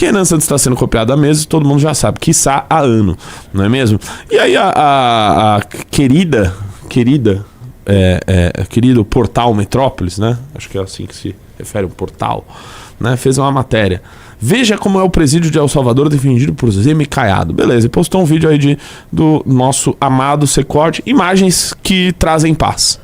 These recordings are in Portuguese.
que Renan Santos está sendo copiado há meses, todo mundo já sabe, quiçá há ano, não é mesmo? E aí a querido portal Metrópolis, né? Acho que é assim que se refere, um portal, né? Fez uma matéria. Veja como é o presídio de El Salvador defendido por Zema e Caiado. Beleza, e postou um vídeo aí do nosso amado Secord, imagens que trazem paz.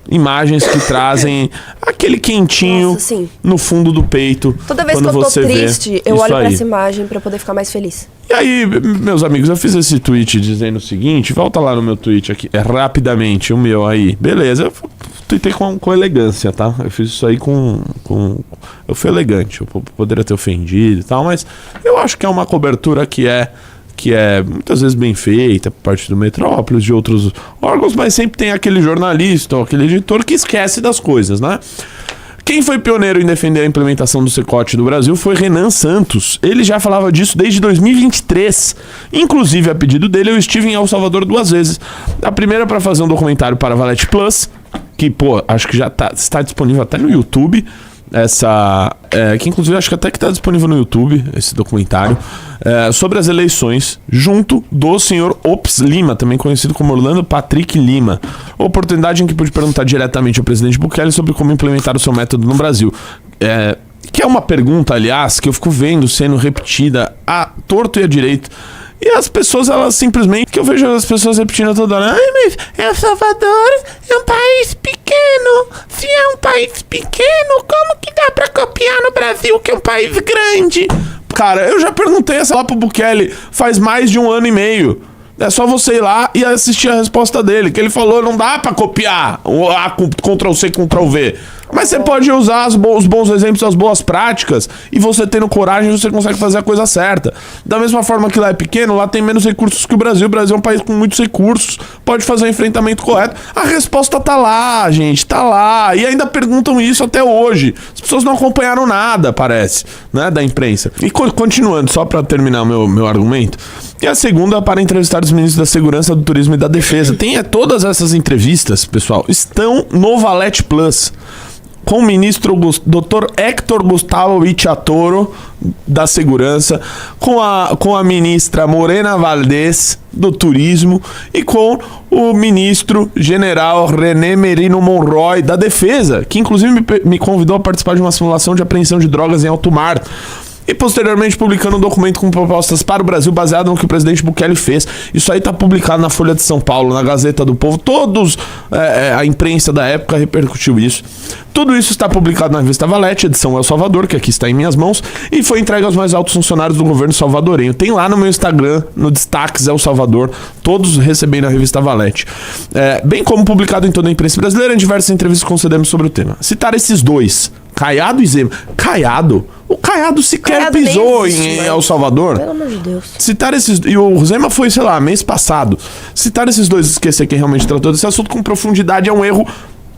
Imagens que trazem aquele quentinho. Nossa, no fundo do peito. Toda vez que eu tô triste, eu olho pra essa imagem pra poder ficar mais feliz. E aí, meus amigos, eu fiz esse tweet dizendo o seguinte, volta lá no meu tweet aqui, rapidamente, o meu aí. Beleza, eu tuitei com elegância, tá? Eu fiz isso aí eu fui elegante, eu poderia ter ofendido e tal, mas eu acho que é uma cobertura que é muitas vezes bem feita por parte do Metrópolis, de outros órgãos, mas sempre tem aquele jornalista ou aquele editor que esquece das coisas, né? Quem foi pioneiro em defender a implementação do Secote no Brasil foi Renan Santos. Ele já falava disso desde 2023. Inclusive, a pedido dele, eu estive em El Salvador 2 vezes. A primeira para fazer um documentário para a Valete Plus, que, acho que já está disponível até no YouTube. Que inclusive acho que até que está disponível no YouTube, esse documentário, sobre as eleições, junto do senhor Ops Lima, também conhecido como Orlando Patrick Lima. Oportunidade em que pude perguntar diretamente ao presidente Bukele sobre como implementar o seu método no Brasil. Que é uma pergunta, aliás, que eu fico vendo sendo repetida a torto e a direito. E as pessoas, elas simplesmente... Que eu vejo as pessoas repetindo toda hora. Ai, mas El Salvador é um país pequeno. Se é um país pequeno, como que dá pra copiar no Brasil, que é um país grande? Cara, eu já perguntei essa lá pro Bukele faz mais de 1 ano e meio. É só você ir lá e assistir a resposta dele. Que ele falou, não dá pra copiar Ctrl-C, Ctrl-V. Mas você pode usar os bons exemplos, as boas práticas, e você tendo coragem, você consegue fazer a coisa certa. Da mesma forma que lá é pequeno, lá tem menos recursos que o Brasil. O Brasil é um país com muitos recursos, pode fazer o enfrentamento correto. A resposta tá lá, gente, tá lá. E ainda perguntam isso até hoje. As pessoas não acompanharam nada, parece, né, da imprensa. E continuando, só para terminar o meu argumento, e a segunda para entrevistar os ministros da Segurança, do Turismo e da Defesa. Todas essas entrevistas, pessoal, estão no Valete Plus, com o ministro Dr. Héctor Gustavo Ichatoro, da Segurança, com a ministra Morena Valdez, do Turismo, e com o ministro general René Merino Monroy, da Defesa, que inclusive me convidou a participar de uma simulação de apreensão de drogas em alto mar. E posteriormente publicando um documento com propostas para o Brasil baseado no que o presidente Bukele fez. Isso aí está publicado na Folha de São Paulo, na Gazeta do Povo. A imprensa da época repercutiu isso. Tudo isso está publicado na revista Valete, edição El Salvador, que aqui está em minhas mãos, e foi entregue aos mais altos funcionários do governo salvadorenho. Tem lá no meu Instagram, no Destaques El Salvador, todos recebendo a revista Valete. Bem como publicado em toda a imprensa brasileira, em diversas entrevistas que concedemos sobre o tema. Citar esses dois, Caiado e Zema. O Caiado sequer pisou em El Salvador. Pelo amor de Deus. Citar esses... E o Zema foi, sei lá, mês passado. Citar esses dois e esquecer quem realmente tratou desse assunto com profundidade é um erro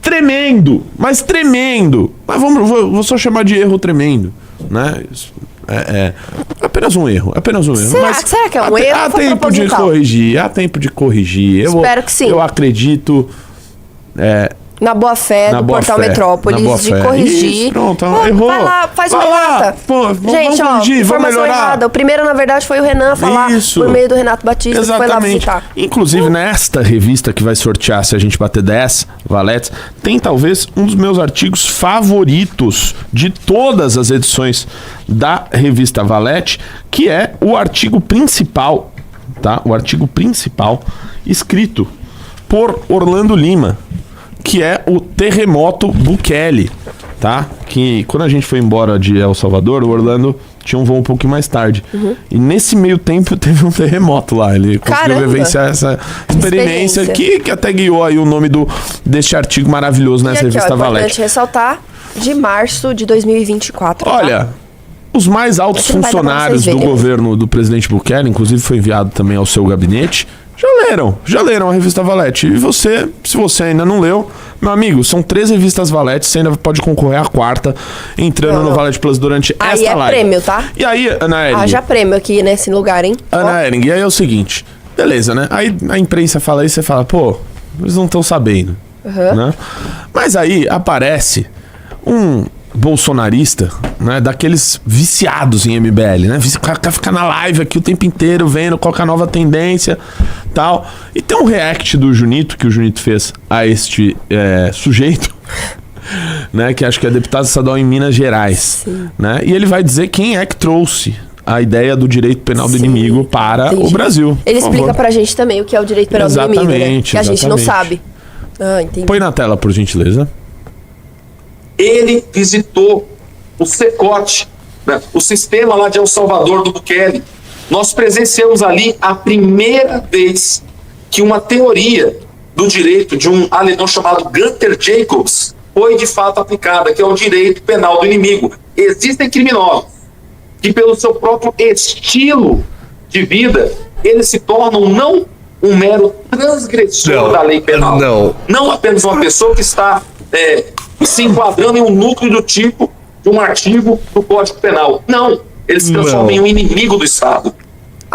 tremendo. Mas tremendo. Mas vou só chamar de erro tremendo, né? É apenas um erro. Será que é um erro? Há tempo de corrigir. Espero que sim. Eu acredito... Na boa fé do Portal Metrópolis, de corrigir. Isso, pronto, errou. Vai lá, faz uma errata. Gente, vamos corrigir, vamos melhorar. Errada. O primeiro, na verdade, foi o Renan falar por meio do Renato Batista. Exatamente. Que foi lá visitar. Inclusive, nesta revista que vai sortear, se a gente bater 10 valetes, tem talvez um dos meus artigos favoritos de todas as edições da revista Valete, que é o artigo principal, tá? O artigo principal escrito por Orlando Lima, que é o terremoto Bukele, tá? Que quando a gente foi embora de El Salvador, o Orlando tinha um voo um pouquinho mais tarde. E nesse meio tempo teve um terremoto lá. Ele conseguiu vivenciar essa experiência que até guiou aí o nome deste artigo maravilhoso nessa revista Valete. É importante ressaltar, de março de 2024. Olha... Tá? Os mais altos funcionários do governo do presidente Bukele, inclusive foi enviado também ao seu gabinete, já leram a revista Valete. E você, se você ainda não leu, meu amigo, são 3 revistas Valete, você ainda pode concorrer à 4ª, entrando no Valete Plus durante esta live. Aí é prêmio, tá? E aí, Ana Ering... já prêmio aqui nesse lugar, hein? Ana Ering, e aí é o seguinte, beleza, né? Aí a imprensa fala isso, você fala, pô, eles não estão sabendo, né? Mas aí aparece um bolsonarista, né, daqueles viciados em MBL, né? O cara fica na live aqui o tempo inteiro vendo qual que é a nova tendência, tal. E tem um react do Junito, que o Junito fez a este sujeito, né, que acho que é deputado estadual em Minas Gerais, né? E ele vai dizer quem é que trouxe a ideia do direito penal do inimigo para o Brasil. Ele explica pra gente também o que é o direito penal do inimigo, né? Que a gente não sabe. Entendi. Põe na tela, por gentileza. Ele visitou o SECOT, né, o sistema lá de El Salvador do Bukele. Nós presenciamos ali a primeira vez que uma teoria do direito de um alemão chamado Gunther Jacobs foi de fato aplicada, que é o direito penal do inimigo. Existem criminosos que, pelo seu próprio estilo de vida, eles se tornam não um mero transgressor da lei penal, não apenas uma pessoa que está se enquadrando em um núcleo do tipo de um artigo do Código Penal. Não, ele se transforma em um inimigo do Estado.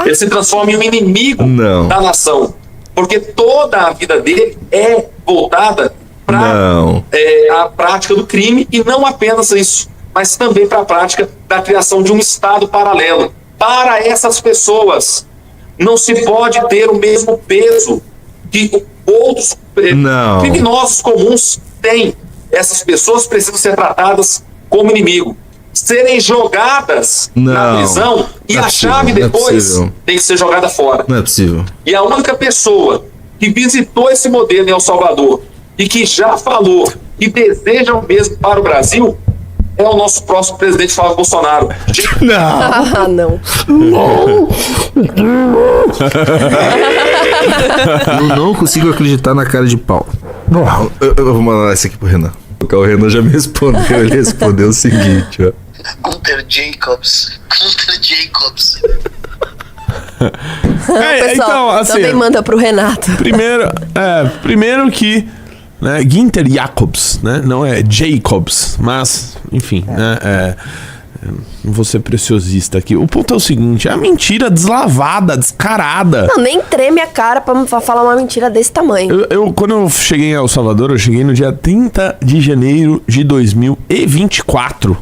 Ele se transforma em um inimigo da nação. Porque toda a vida dele é voltada para a prática do crime, e não apenas isso, mas também para a prática da criação de um Estado paralelo. Para essas pessoas, não se pode ter o mesmo peso que outros criminosos comuns têm. Essas pessoas precisam ser tratadas como inimigo, serem jogadas na prisão, e a chave depois tem que ser jogada fora. Não é possível. E a única pessoa que visitou esse modelo em El Salvador e que já falou que deseja o mesmo para o Brasil é o nosso próximo presidente, Flávio Bolsonaro. Eu não consigo acreditar na cara de pau. Eu vou mandar essa aqui pro Renan. O Renan já me respondeu. Ele respondeu o seguinte, ó. Gunther Jacobs. Pessoal, então, assim, também manda pro Renato. Primeiro que, né, Gunther Jacobs, né, não é Jacobs, mas, enfim, né, não vou ser preciosista aqui. O ponto é o seguinte, é a mentira deslavada, descarada. Não, nem treme a cara pra falar uma mentira desse tamanho. Quando eu cheguei em El Salvador, eu cheguei no dia 30 de janeiro de 2024.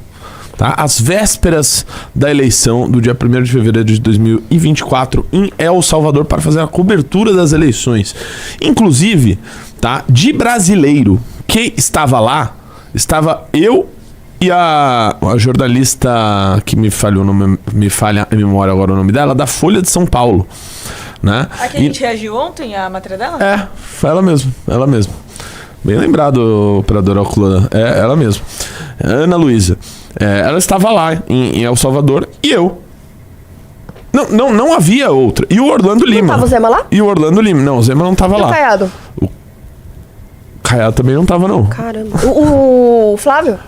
Tá? Às vésperas da eleição do dia 1º de fevereiro de 2024 em El Salvador, para fazer a cobertura das eleições. Inclusive, tá, de brasileiro que estava lá, estava eu e a jornalista que me falha a memória agora o nome dela, da Folha de São Paulo. Né? A que a gente reagiu ontem, a matéria dela? Foi ela mesma. Bem lembrado, operadora ocular. Ela mesma. Ana Luísa. Ela estava lá em El Salvador e eu. Não havia outra. E o Orlando Lima. Não tava o Zema lá? E o Orlando Lima. Não, o Zema não tava lá. O Caiado? O Caiado também não tava, não. Caramba. O Flávio?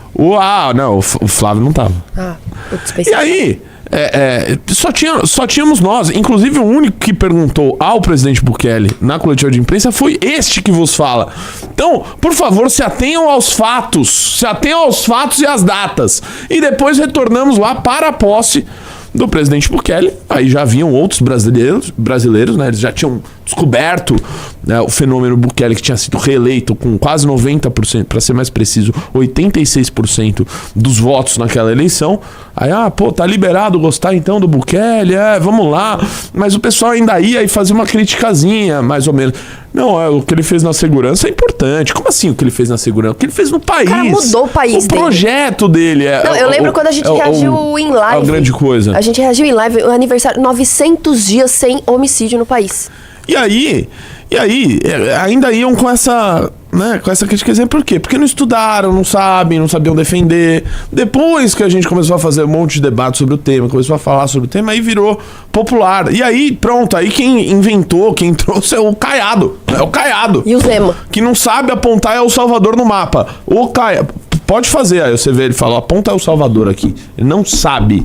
Não, o Flávio não tava. E aí, só tínhamos nós. Inclusive, o único que perguntou ao presidente Bukele na coletiva de imprensa foi este que vos fala. Então, por favor, se atenham aos fatos. Se atenham aos fatos e às datas. E depois retornamos lá para a posse do presidente Bukele. Aí já haviam outros brasileiros, né? Eles já tinham descoberto, né, o fenômeno Bukele, que tinha sido reeleito com quase 90%, para ser mais preciso, 86% dos votos naquela eleição. Aí, tá liberado gostar então do Bukele, vamos lá. Mas o pessoal ainda ia e fazia uma criticazinha, mais ou menos. Não, o que ele fez na segurança é importante. Como assim o que ele fez na segurança? O que ele fez no país. O cara mudou o país dele. O projeto dele eu lembro quando a gente reagiu em live. É a grande coisa. A gente reagiu em live, o aniversário, 900 dias sem homicídio no país. E aí, ainda iam com essa crítica. Por quê? Porque não estudaram, não sabiam defender. Depois que a gente começou a fazer um monte de debate sobre o tema, começou a falar sobre o tema, aí virou popular. E aí, pronto, aí quem inventou, quem trouxe é o Caiado. E o Zema. Que não sabe apontar El Salvador no mapa. O Caiado... Pode fazer, aí você vê ele falou, aponta El Salvador aqui. Ele não sabe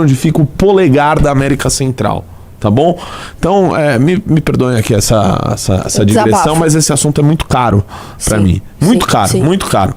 onde fica o polegar da América Central. Tá bom? Então, me perdoem aqui essa digressão, mas esse assunto é muito caro pra mim. Muito caro.